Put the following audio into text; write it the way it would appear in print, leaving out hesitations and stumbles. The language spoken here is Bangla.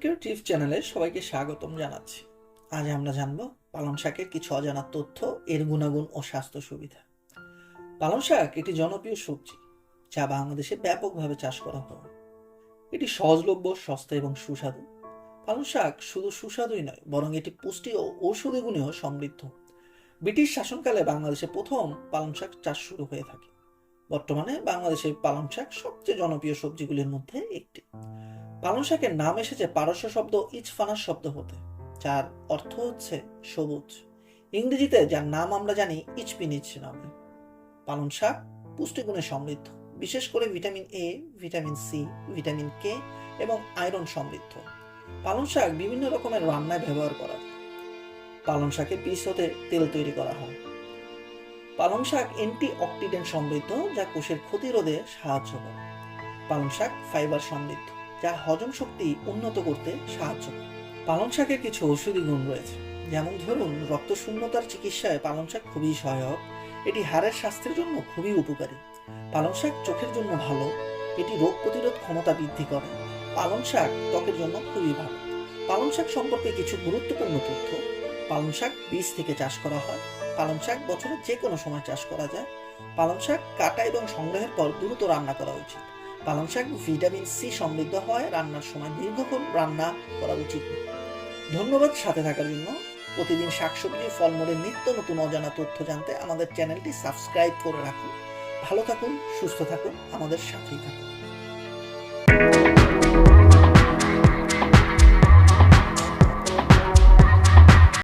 ক্রিয়েটিভ চ্যানেলে সবাইকে স্বাগতম জানাচ্ছি। আজ আমরা জানব পালং শাকের কিছু অজানা তথ্য, এর গুণাগুণ ও স্বাস্থ্য সুবিধা। পালং শাক একটি জনপ্রিয় সবজি যা বাংলাদেশে ব্যাপকভাবে চাষ করা হয়। এটি সহজলভ্য, সস্তা এবং সুস্বাদু। পালং শাক শুধু সুস্বাদুই নয়, বরং এটি পুষ্টি ও ঔষধি গুণেও সমৃদ্ধ। ব্রিটিশ শাসনকালে বাংলাদেশে প্রথম পালং শাক চাষ শুরু হয়ে থাকে। বর্তমানে বাংলাদেশের পালং শাক সবচেয়ে জনপ্রিয় সবজিগুলির মধ্যে একটি। পালং শাকের নাম এসেছে পারস্য শব্দ ইচফানাস শব্দ হতে, যার অর্থ হচ্ছে সবুজ। ইংরেজিতে যার নাম আমরা জানি ইচপিনিচ নামে। পালং শাক পুষ্টিগুণে সমৃদ্ধ, বিশেষ করে vitamin A, vitamin C, vitamin K এবং আয়রন সমৃদ্ধ। পালং শাক বিভিন্ন রকমের রান্নায় ব্যবহার করা যায়। পালং শাকের বীজ হতে তেল তৈরি করা হয়। পালং শাক অ্যান্টি অক্সিডেন্ট সমৃদ্ধ, যা কোষের ক্ষতি রোধে সাহায্য করে। পালং শাক ফাইবার সমৃদ্ধ, যা হজম শক্তি উন্নত করতে সাহায্য করে। পালং শাকের কিছু ঔষধি গুণ রয়েছে, যেমন ধরুন রক্ত শূন্যতার চিকিৎসায় পালং শাক খুবই সহায়ক। এটি হাড়ের স্বাস্থ্যের জন্য খুবই উপকারী। পালং শাক চোখের জন্য ভালো, এটি রোগ প্রতিরোধ ক্ষমতা বৃদ্ধি করে। পালং শাক ত্বকের জন্য খুবই ভালো। পালং শাক সম্পর্কে কিছু গুরুত্বপূর্ণ তথ্য। পালং শাক বীজ থেকে চাষ করা হয়। পালং শাক বছরের যে কোনো সময় চাষ করা যায়। পালং শাক কাটা এবং সংগ্রহের পর দ্রুত রান্না করা উচিত। পালং শাক ভিটামিন সি সমৃদ্ধ হয়, রান্নার সময় দীর্ঘক্ষণ রান্না করা উচিত। ধন্যবাদ সাথে থাকার জন্য। প্রতিদিন শাকসবজি, ফলমূলের নিত্য নতুন অজানা তথ্য জানতে আমাদের চ্যানেলটি সাবস্ক্রাইব করে রাখুন। ভালো থাকুন, সুস্থ থাকুন, আমাদের সাথেই থাকুন।